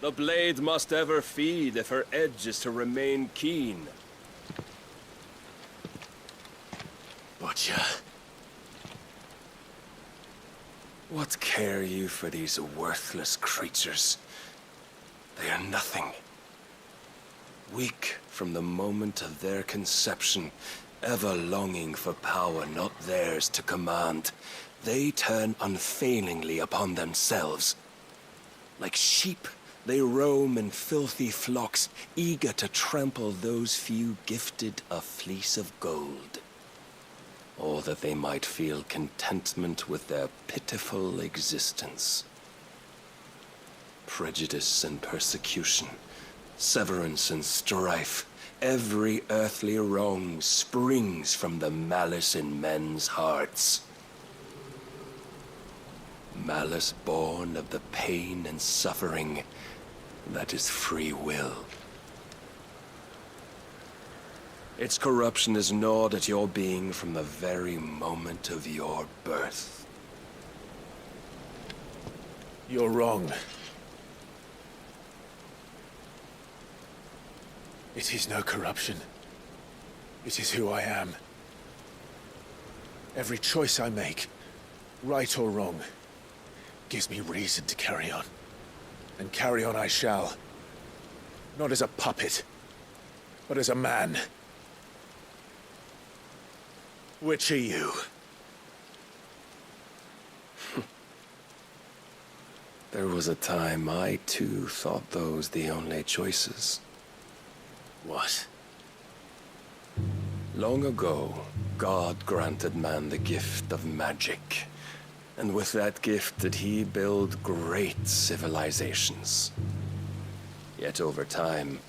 The blade must ever feed if her edge is to remain keen. Butcher. What care you for these worthless creatures? They are nothing. Weak from the moment of their conception, ever longing for power not theirs to command, they turn unfailingly upon themselves. Like sheep, they roam in filthy flocks, eager to trample those few gifted a fleece of gold. Or that they might feel contentment with their pitiful existence. Prejudice and persecution, severance and strife, every earthly wrong springs from the malice in men's hearts. Malice born of the pain and suffering that is free will. Its corruption is gnawed at your being from the very moment of your birth. You're wrong. It is no corruption. It is who I am. Every choice I make, right or wrong, gives me reason to carry on. And carry on I shall. Not as a puppet, but as a man. Which are you? There was a time I too thought those the only choices. What? Long ago, God granted man the gift of magic. And with that gift did he build great civilizations. Yet over time,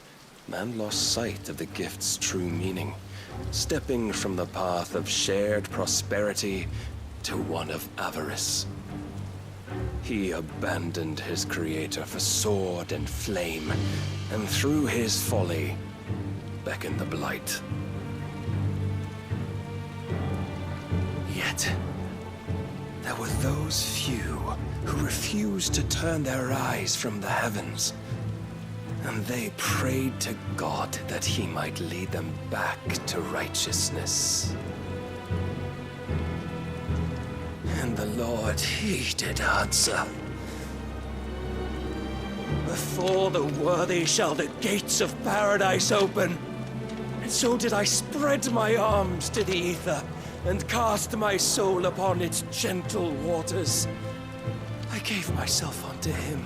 man lost sight of the gift's true meaning, stepping from the path of shared prosperity to one of avarice. He abandoned his creator for sword and flame, and through his folly, beckoned the blight. Yet, there were those few who refused to turn their eyes from the heavens, and they prayed to God that he might lead them back to righteousness. And the Lord, he did answer. Before the worthy shall the gates of paradise open. And so did I spread my arms to the ether, and cast my soul upon its gentle waters. I gave myself unto him.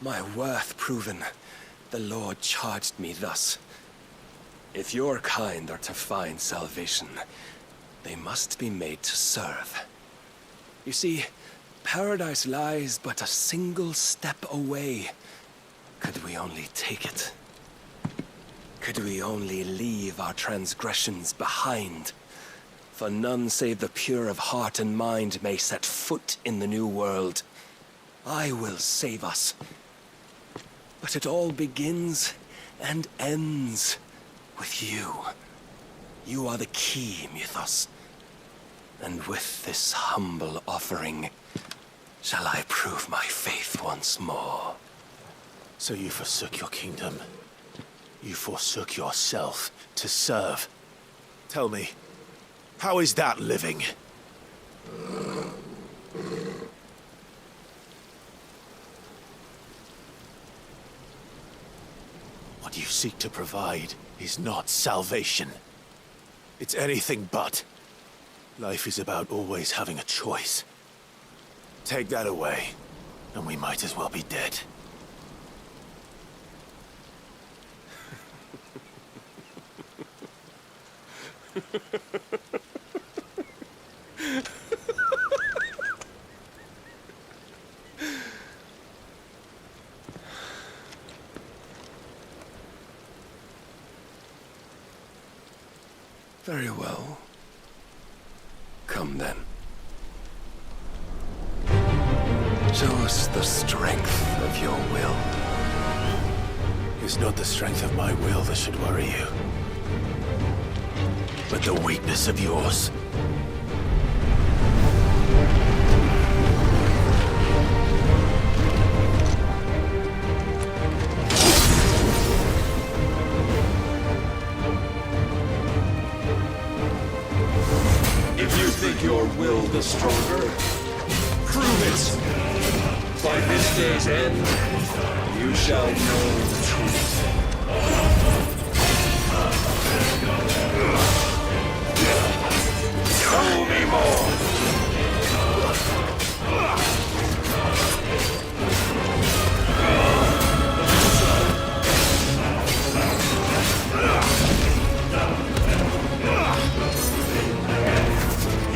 My worth proven, the Lord charged me thus. If your kind are to find salvation, they must be made to serve. You see, paradise lies but a single step away. Could we only take it? Could we only leave our transgressions behind? For none save the pure of heart and mind may set foot in the new world. I will save us. But it all begins and ends with you. You are the key, Mythos. And with this humble offering, shall I prove my faith once more. So you forsook your kingdom. You forsook yourself to serve. Tell me, how is that living? What you seek to provide is not salvation. It's anything but. Life is about always having a choice. Take that away, and we might as well be dead. Very well. Come then. Show us the strength of your will. It's not the strength of my will that should worry you, but the weakness of yours. If you think your will the stronger, prove it! By this day's end, you shall know the truth. Show me more!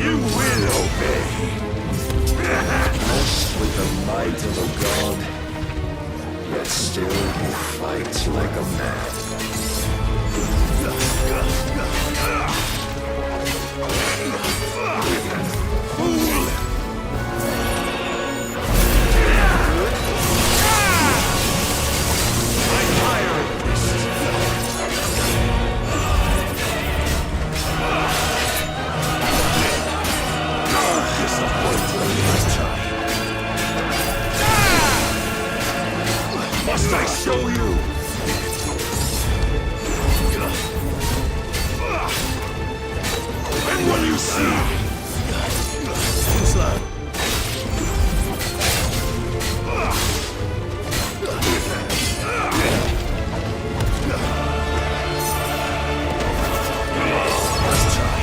You will obey. With the might of a god, yet still you fight like a man. Fool! I'm tired of this. Disappointing this time. Must I show you? And will you see? Slow. Let's try.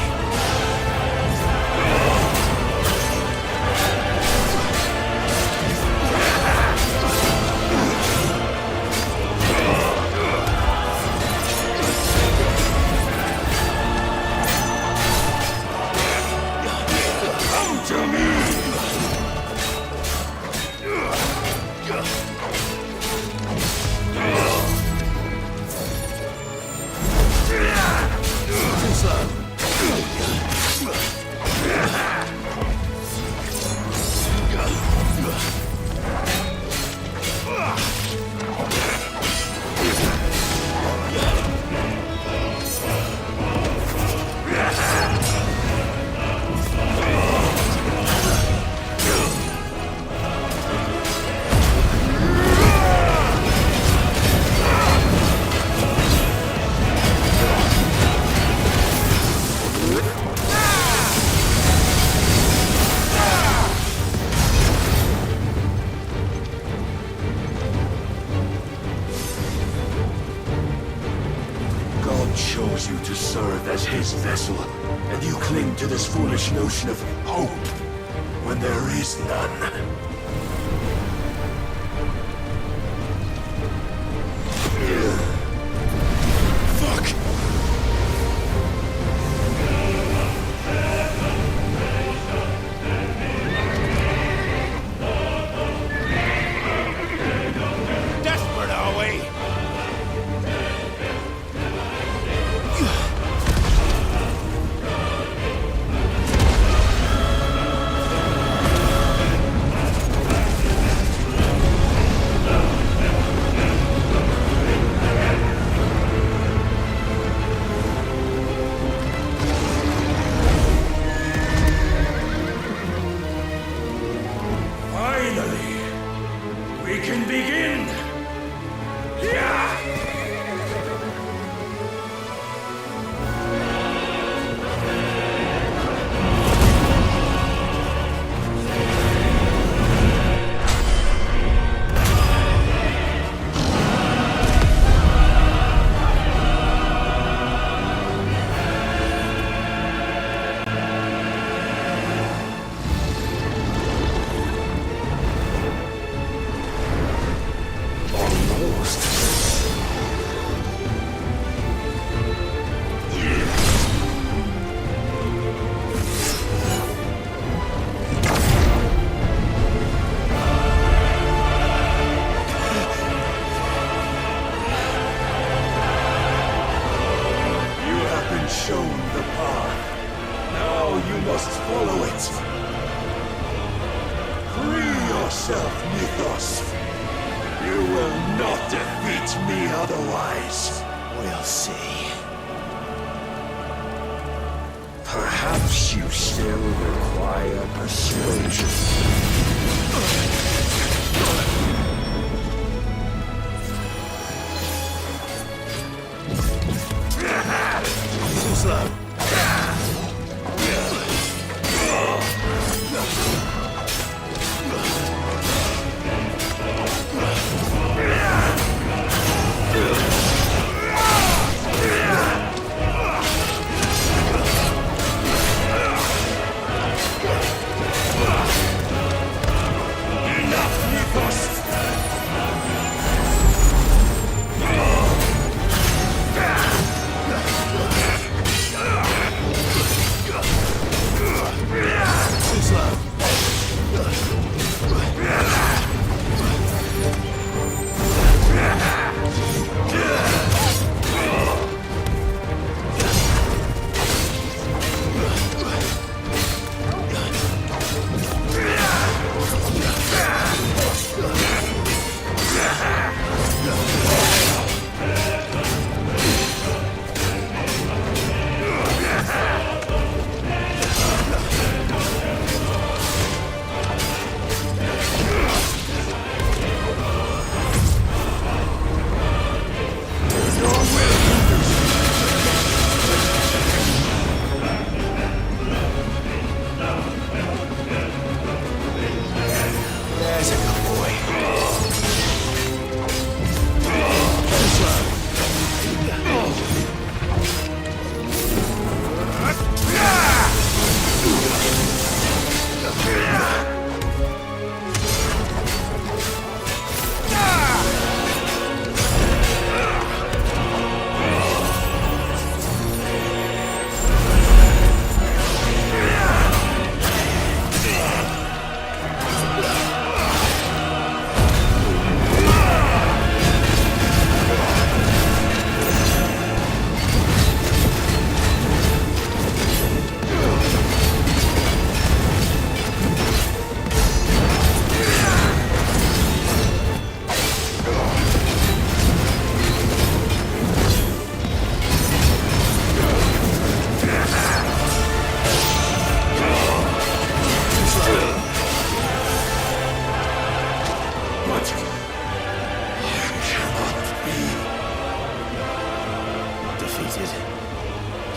To me! Chose you to serve as his vessel, and you cling to this foolish notion of hope when there is none. Fuck! Desperate, are we? mythos. You will not defeat me otherwise. We'll see. Perhaps you still require persuasion. Too slow.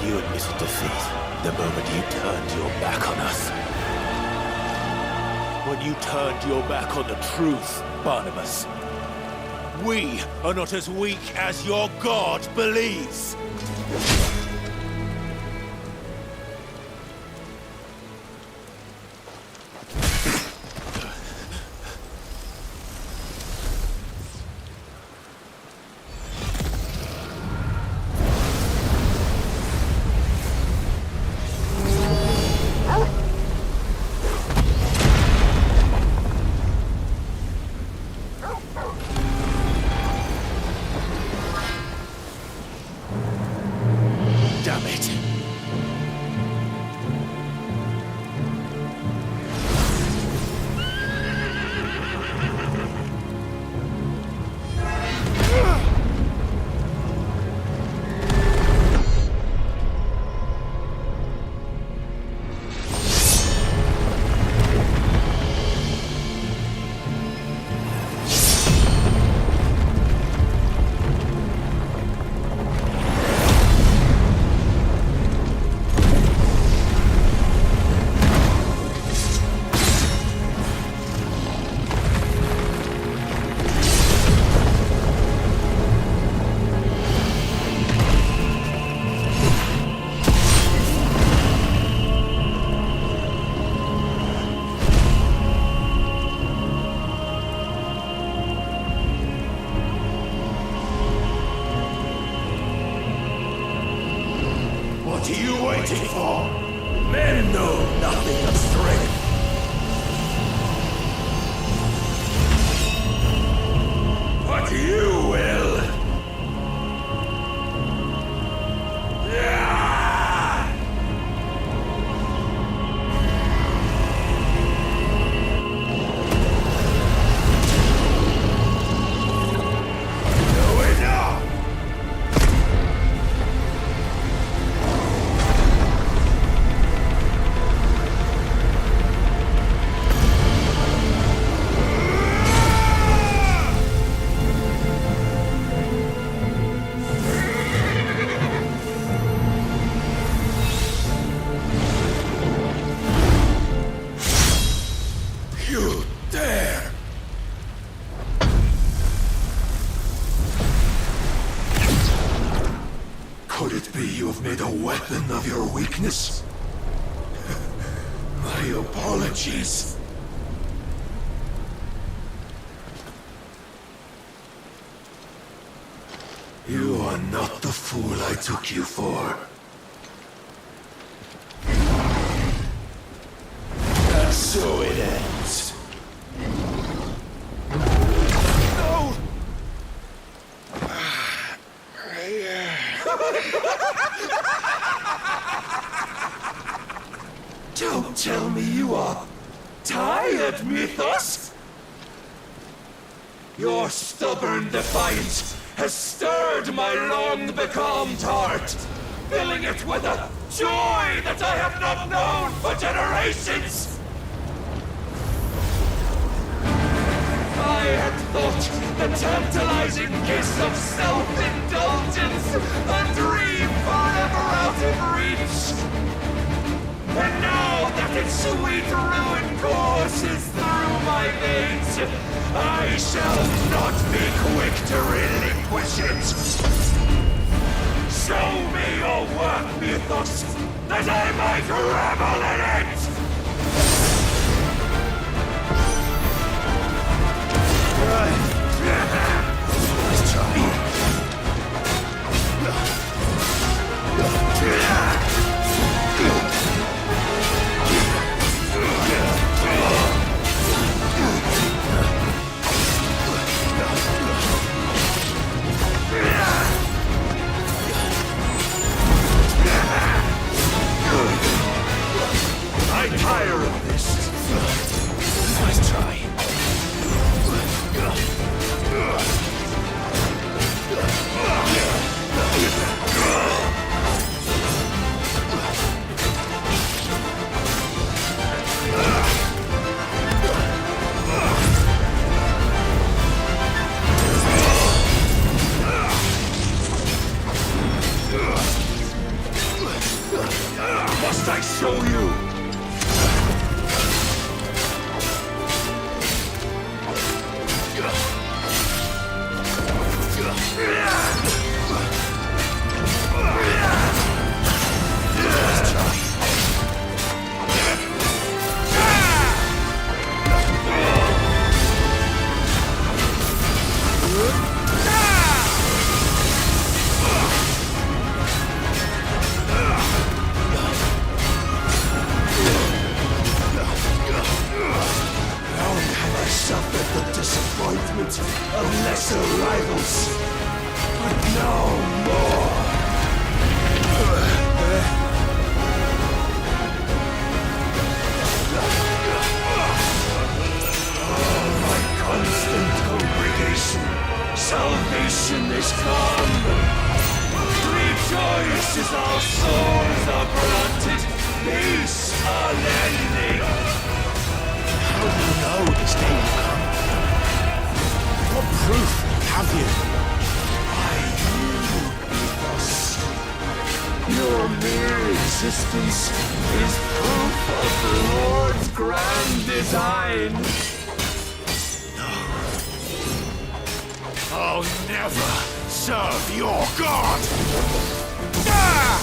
You admitted defeat the moment you turned your back on us. When you turned your back on the truth, Barnabas. We are not as weak as your God believes. Damn it. What are you waiting for? Men know nothing of strength. But you will. me you have made a weapon of your weakness. My apologies. You are not the fool I took you for. And so it ends. No! Don't tell me you are tired, Mythos! Your stubborn defiance has stirred my long-becalmed heart, filling it with a joy that I have not known for generations! I had thought the tantalizing kiss of self-indulgence a dream forever out of reach. And now that its sweet ruin courses through my veins, I shall not be quick to relinquish it. Show me your work, Mythos, that I might revel in it! Let's try. I tire of this. Let's try. Must I show you? Of lesser rivals, but no more. Oh, my constant congregation, salvation is come. Rejoice as our souls are granted, peace unending. How do you know this day will come? What proof have you? I knew Mythos. Your mere existence is proof of the Lord's grand design. I'll never serve your god! Ah!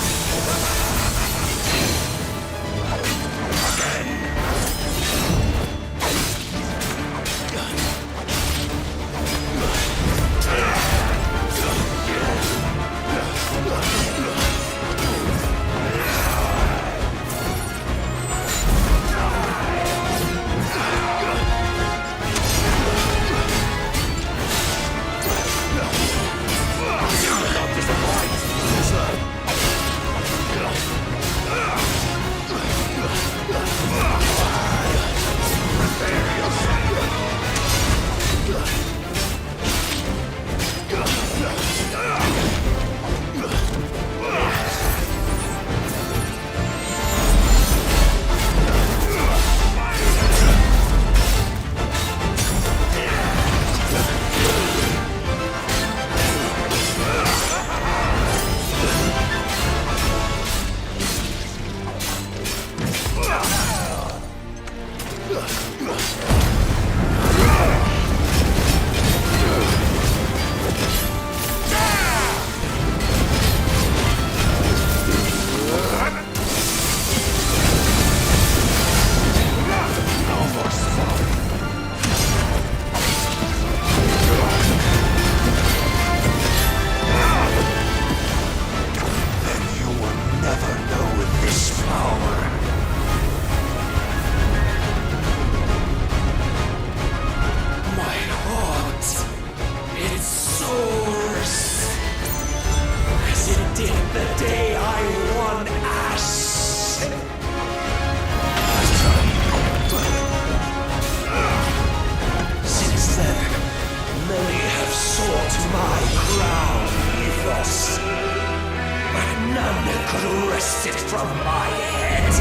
wrest it from my head!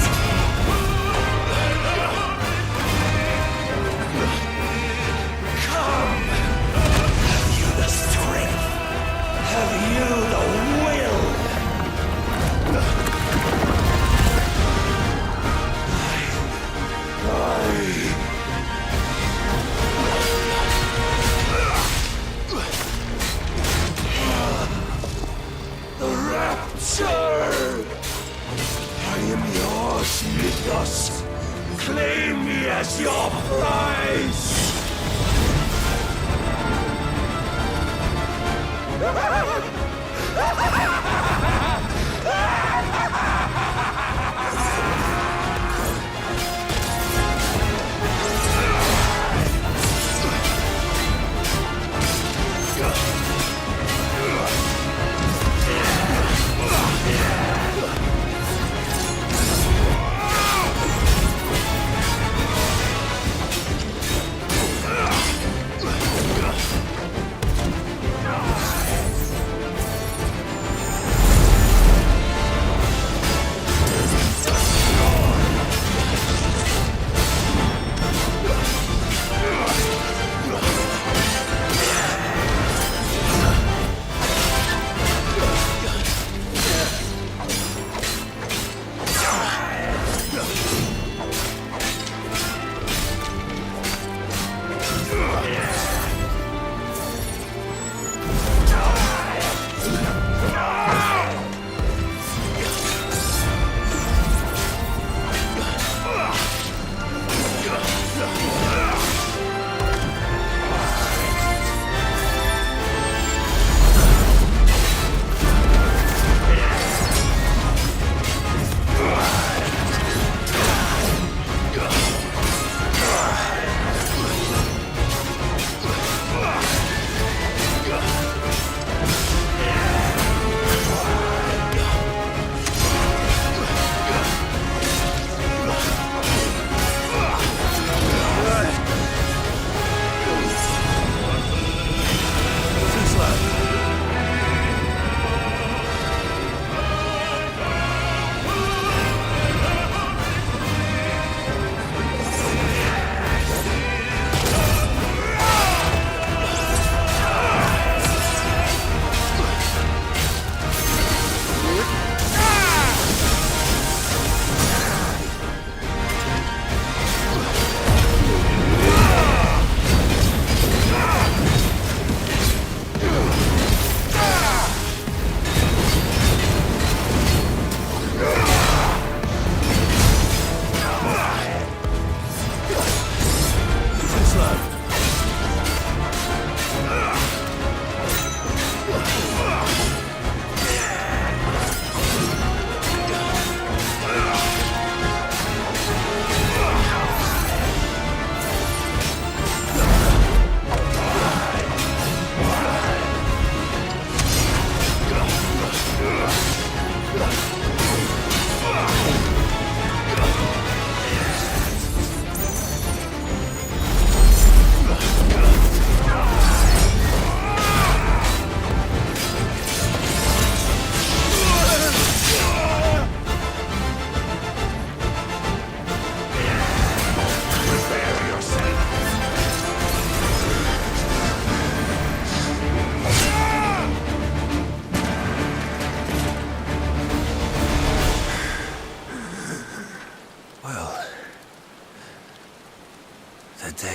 Come! Have you the strength? Have you the will? The rapture! I am yours, Mythos. Claim me as your prize!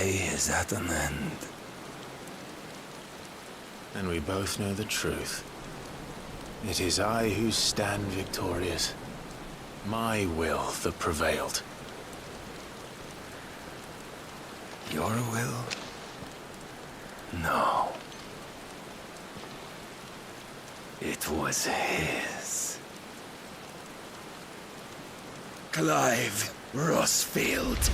Is at an end. And we both know the truth. It is I who stand victorious. My will that prevailed. Your will? No. It was his. Clive Rossfield.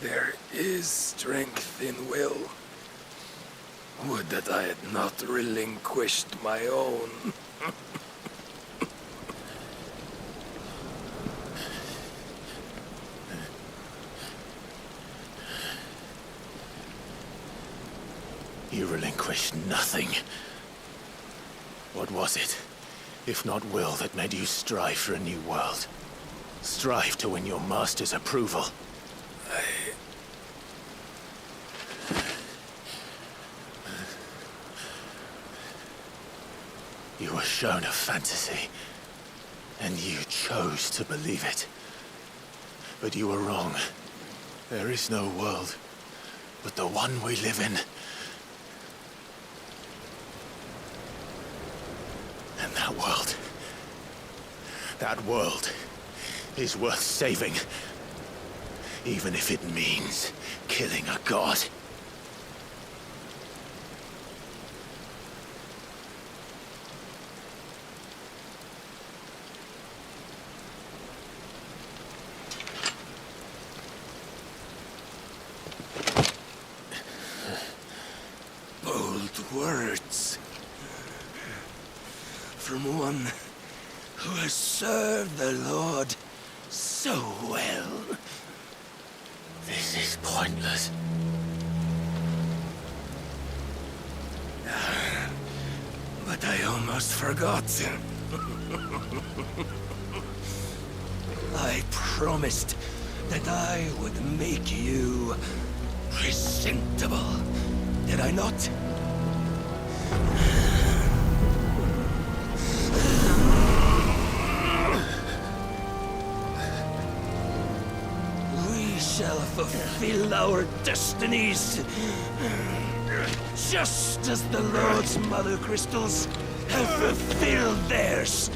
there is strength in will. Would that I had not relinquished my own. You relinquished nothing. What was it, if not will, that made you strive for a new world? Strive to win your master's approval? You were shown a fantasy, and you chose to believe it. But you were wrong. There is no world, but the one we live in. And that world is worth saving, even if it means killing a god. Bold words. From one who has served the Lord so well. This is pointless. But I almost forgot. I promised that I would make you presentable. Did I not? We shall fulfill our destinies, just as the Lord's Mother Crystals have fulfilled theirs.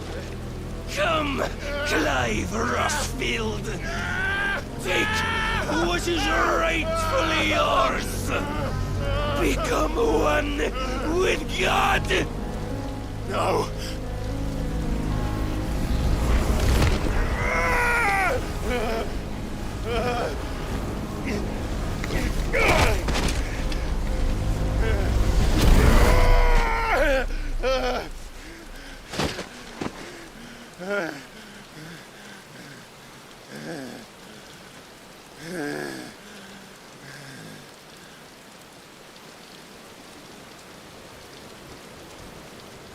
Come, Clive Rossfield. Take what is rightfully yours. Become one with God. No!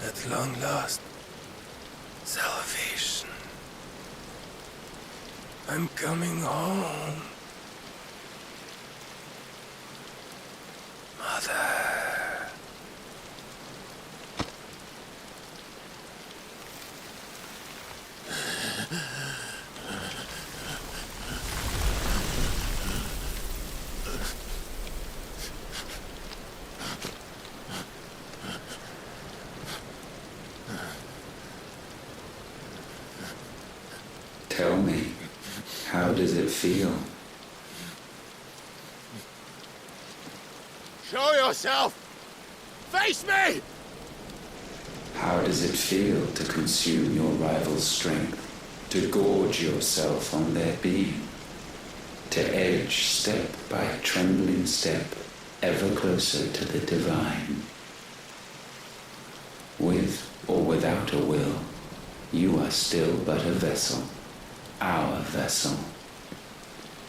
At long last, salvation. I'm coming home. Mother. Tell me, how does it feel? Show yourself! Face me! How does it feel to consume your rival's strength, to gorge yourself on their beam, to edge step by trembling step ever closer to the divine? With or without a will, you are still but a vessel, our vessel.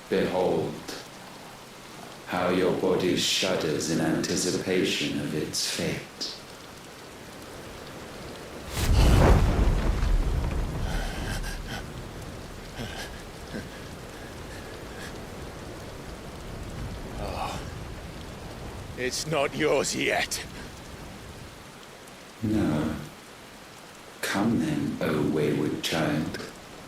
Behold, how your body shudders in anticipation of its fate. It's not yours yet. No. Come then, O wayward child.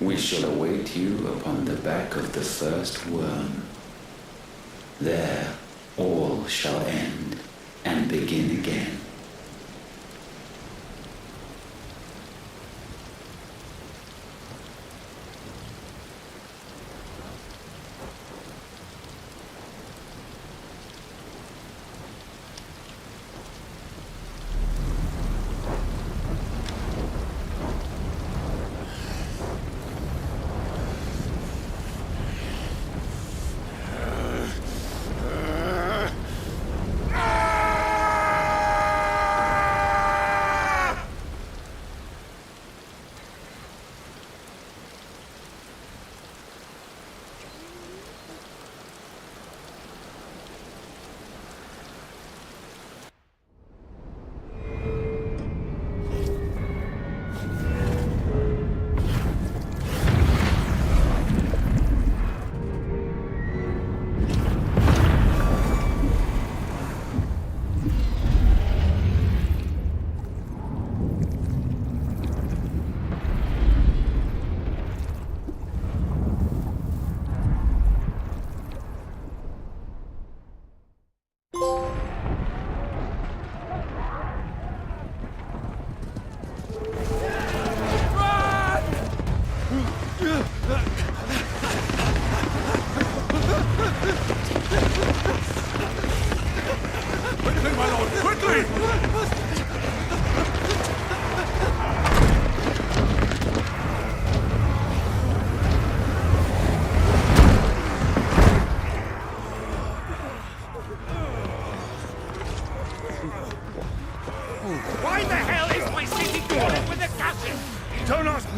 We shall await you upon the back of the first worm. There, all shall end and begin again.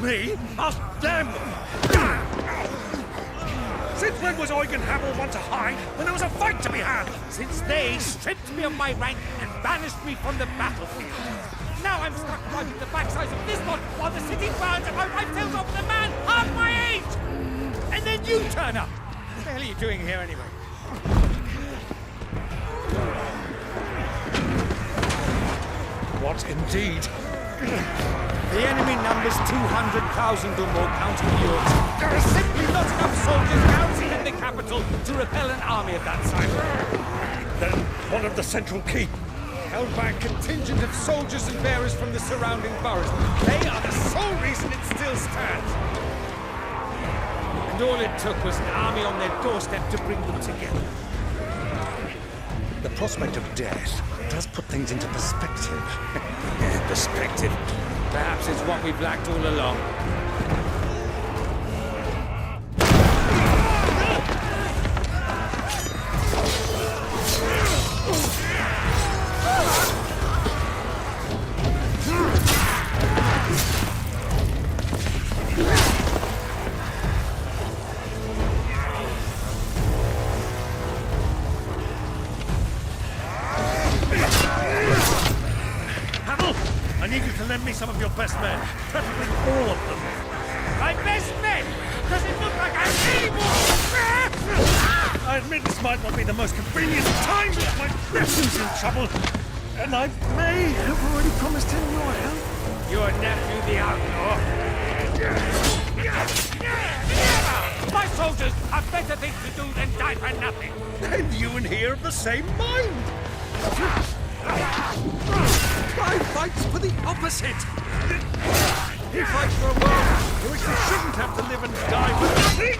me? Ask them! Since when was Eugen Hamel one to hide when there was a fight to be had? Since they stripped me of my rank and banished me from the battlefield. Now I'm stuck wiping the backsides of this lot while the city burns and my wife tells off the man half my age! And then you turn up! What the hell are you doing here anyway? What indeed? The enemy numbers 200,000 or more counting yours. There are simply not enough soldiers garrisoned in the capital to repel an army of that size. Then one of the central keep. Held by a contingent of soldiers and bearers from the surrounding boroughs. They are the sole reason it still stands. And all it took was an army on their doorstep to bring them together. The prospect of death does put things into perspective. Perspective. Perhaps it's what we've lacked all along. I need you to lend me some of your best men, preferably all of them. My best men! Does it look like I'm able? I admit this might not be the most convenient time, but my nephew's in trouble, and I may have already promised him your help. Your nephew, the outlaw. My soldiers have better things to do than die for nothing. And you and he are of the same mind. I fights for the opposite. He fights for a world in which we shouldn't have to live and die for nothing.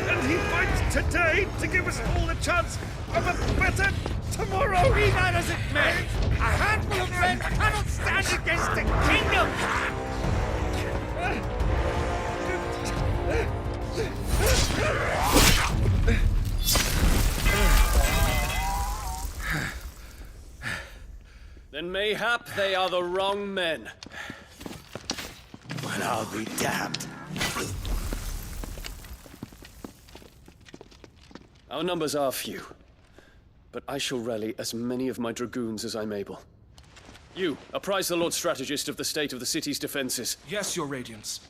And he fights today to give us all a chance of a better tomorrow. Be that as it may, a handful of men cannot stand against a kingdom. Then mayhap they are the wrong men. Well, I'll be damned. Our numbers are few, but I shall rally as many of my dragoons as I'm able. You, apprise the Lord Strategist of the state of the city's defenses. Yes, Your Radiance.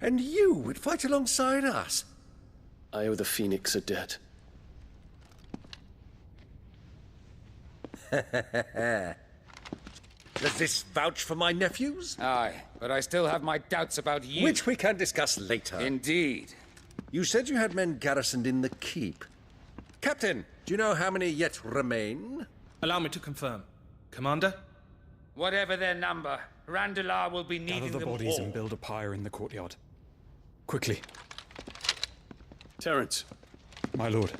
And you would fight alongside us? I owe the Phoenix a debt. Does this vouch for my nephews? Aye, but I still have my doubts about you. Which we can discuss later. Indeed. You said you had men garrisoned in the keep. Captain, do you know how many yet remain? Allow me to confirm. Commander? Whatever their number, Randalar will be needing Gather the them bodies all. and build a pyre in the courtyard. Quickly, Terence, my lord.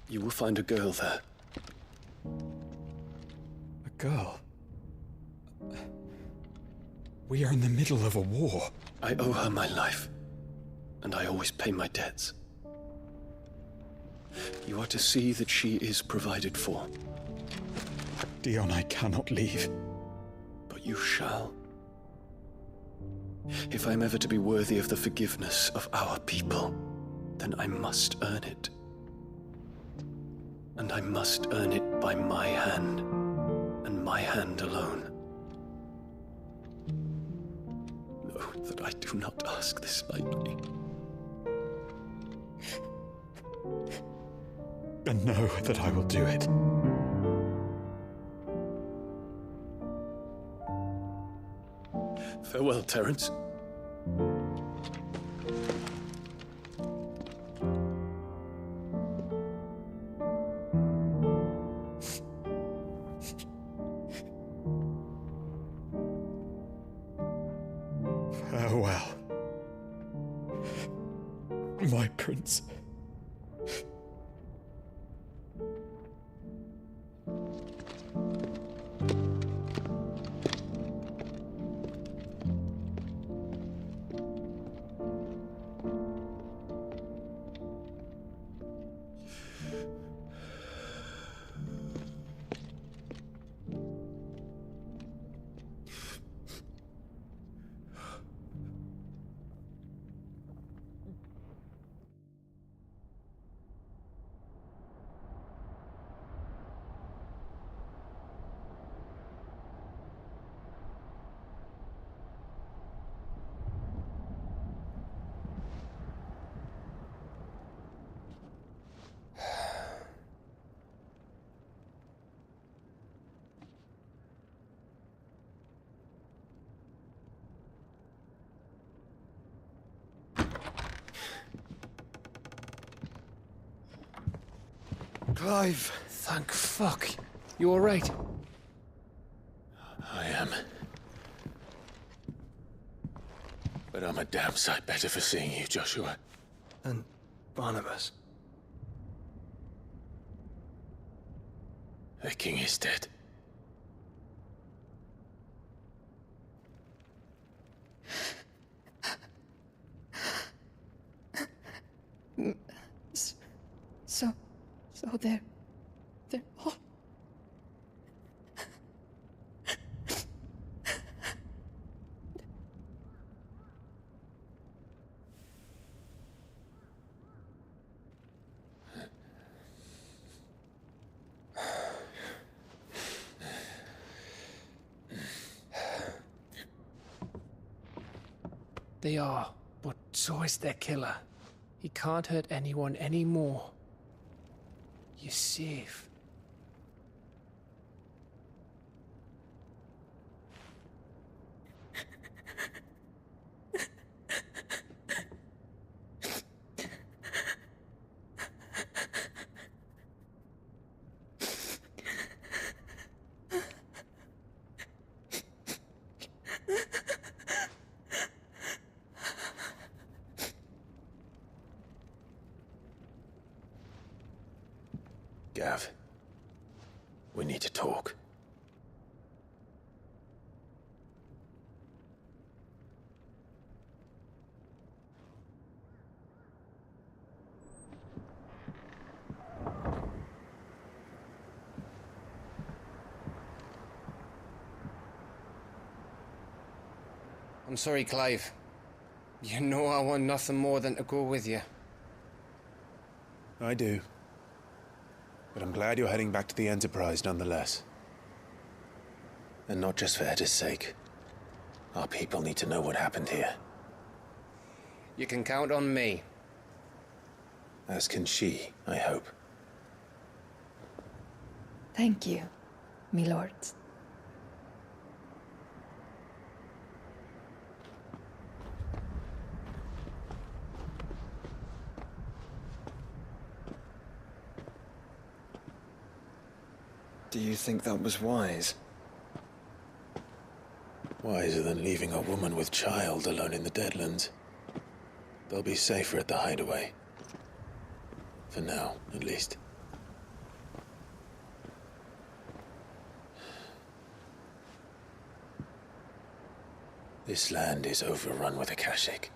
you will find a girl there. A girl. We are in the middle of a war. I owe her my life, and I always pay my debts. You are to see that she is provided for, Dion, I cannot leave. but you shall. If I'm ever to be worthy of the forgiveness of our people, then I must earn it. And I must earn it by my hand, and my hand alone. Know that I do not ask this lightly. And know that I will do it. Farewell, Terence. Farewell, my prince. Clive! Thank fuck. You alright? I am. But I'm a damn sight better for seeing you, Joshua. And Barnabas. The king is dead. So they're all... They are, but so is their killer. He can't hurt anyone anymore. You're safe. Gav, we need to talk. I'm sorry, Clive. You know I want nothing more than to go with you. I do. But I'm glad you're heading back to the Enterprise nonetheless. And not just for Edda's sake. Our people need to know what happened here. You can count on me. As can she, I hope. Thank you, me lords. Do you think that was wise? Wiser than leaving a woman with child alone in the Deadlands. They'll be safer at the hideaway. For now, at least. This land is overrun with Akashic.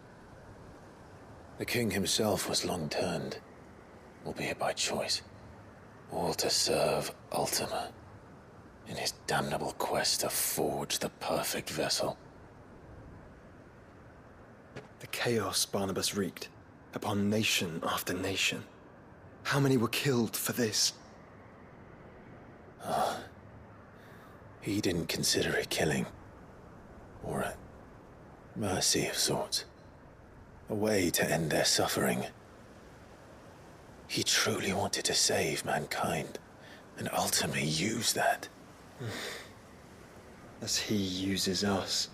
The king himself was long turned, albeit by choice. All to serve Ultima, in his damnable quest to forge the perfect vessel. The chaos Barnabas wreaked upon nation after nation. How many were killed for this? He didn't consider it killing. Or a mercy of sorts. A way to end their suffering. He truly wanted to save mankind, and ultimately use that. As he uses us.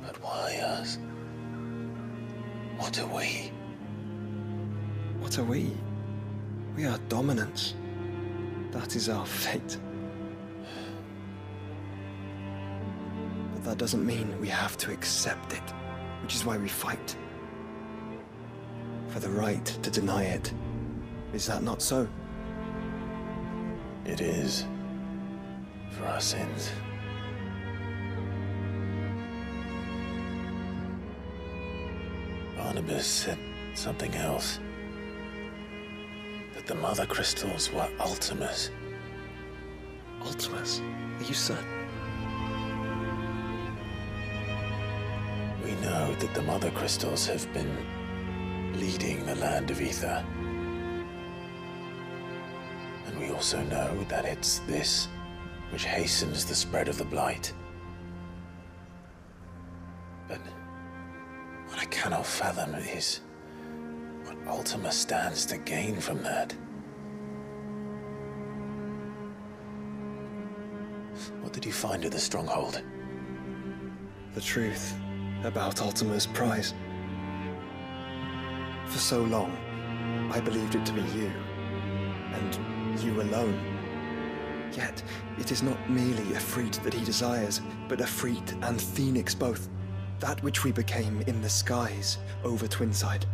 But why us? What are we? What are we? We are dominance. That is our fate. But that doesn't mean we have to accept it, which is why we fight. For the right to deny it. Is that not so? It is. For our sins. Barnabas said something else. That the Mother Crystals were Ultimas. Ultimas? Are you certain? We know that the Mother Crystals have been leading the land of Ether. And we also know that it's this which hastens the spread of the Blight. But what I cannot fathom is what Ultima stands to gain from that. What did you find at the Stronghold? The truth about Ultima's prize. For so long, I believed it to be you, and you alone. Yet, it is not merely Efreet that he desires, but Efreet and Phoenix both. That which we became in the skies over Twinside.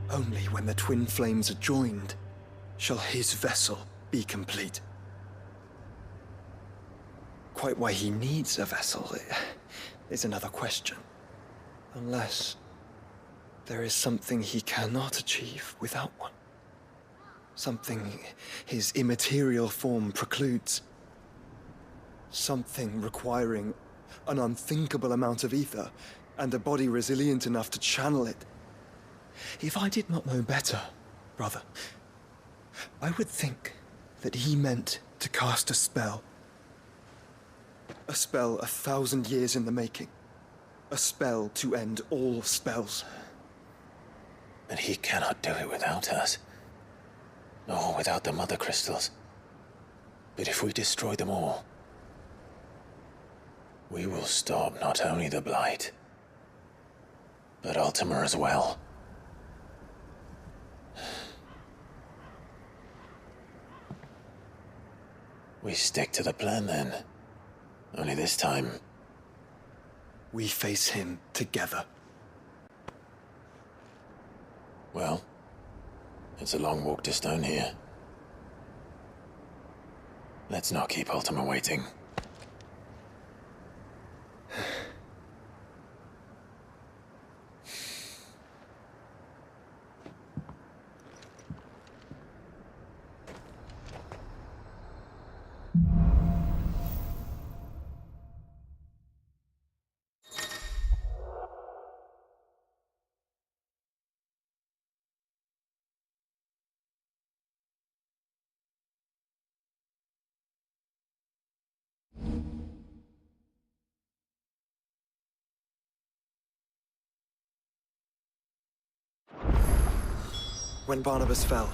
Only when the twin flames are joined shall his vessel be complete. Quite why he needs a vessel is another question. Unless there is something he cannot achieve without one. Something his immaterial form precludes. Something requiring an unthinkable amount of ether and a body resilient enough to channel it. If I did not know better, brother, I would think that he meant to cast a spell. A spell 1,000 years in the making. A spell to end all spells. But he cannot do it without us. Nor without the Mother Crystals. But if we destroy them all, we will stop not only the Blight, but Ultima as well. We stick to the plan then. Only this time, we face him together. Well, it's a long walk to Stone here. Let's not keep Ultima waiting. When Barnabas fell,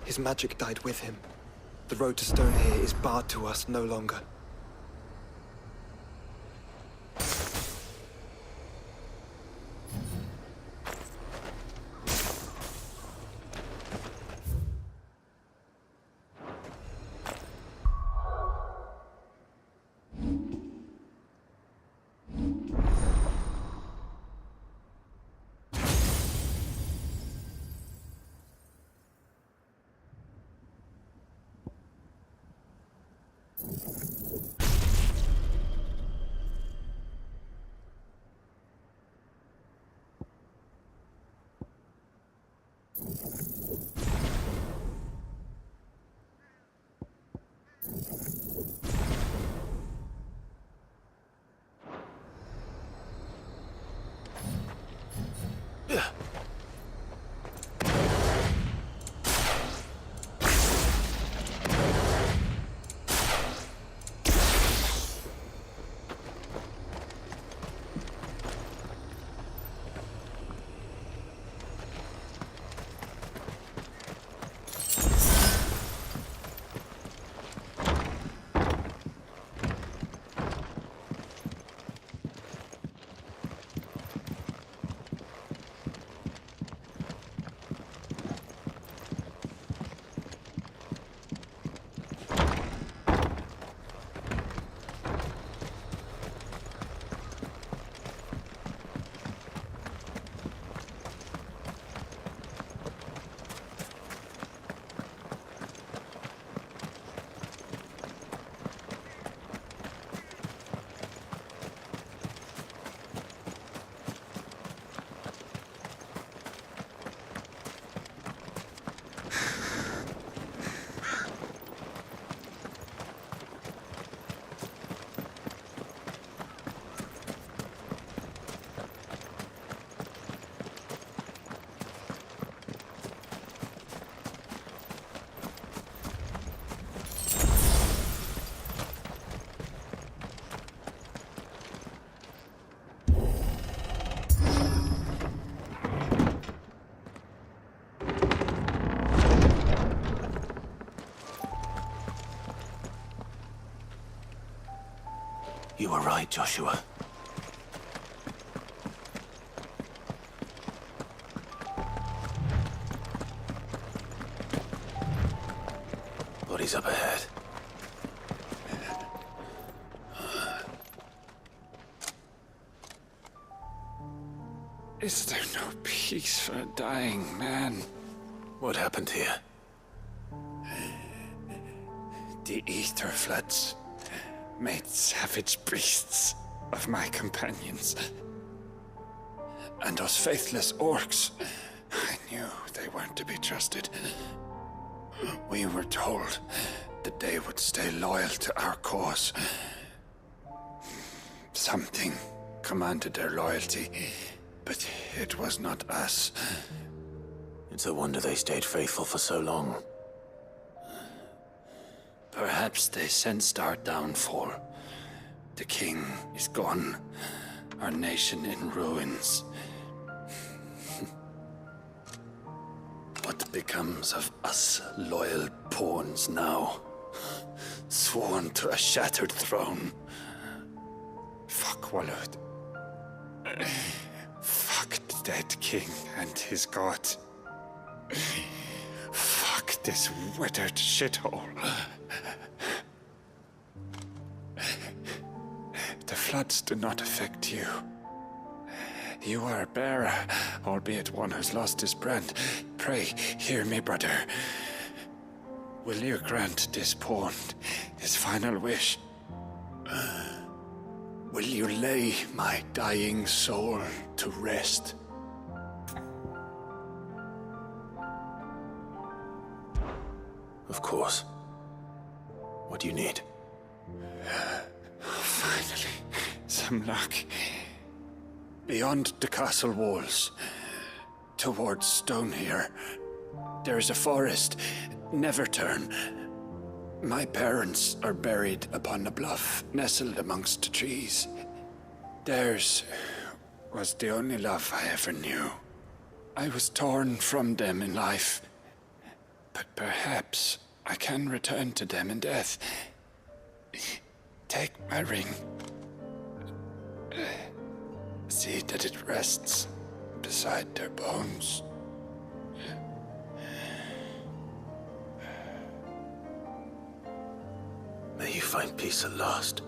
his magic died with him. The road to Stone here is barred to us no longer. You were right, Joshua. bodies up ahead. Is there no peace for a dying man? What happened here? The ether floods made savage beasts of my companions. And those faithless orcs, I knew they weren't to be trusted. We were told that they would stay loyal to our cause. Something commanded their loyalty, but it was not us. It's a wonder they stayed faithful for so long. Perhaps they sensed our downfall. The king is gone, our nation in ruins. What becomes of us loyal pawns now? Sworn to a shattered throne. Fuck Walud. Fuck the dead king and his god. Fuck this withered shithole. The floods do not affect you. You are a bearer, albeit one who's lost his brand. Pray, hear me, brother. Will you grant this pawn his final wish? Will you lay my dying soul to rest? Of course. What do you need? Finally, some luck. Beyond the castle walls, towards Stone here, there is a forest. Never turn. My parents are buried upon a bluff, nestled amongst the trees. Theirs was the only love I ever knew. I was torn from them in life, but perhaps I can return to them in death. Take my ring. See that it rests beside their bones. May you find peace at last.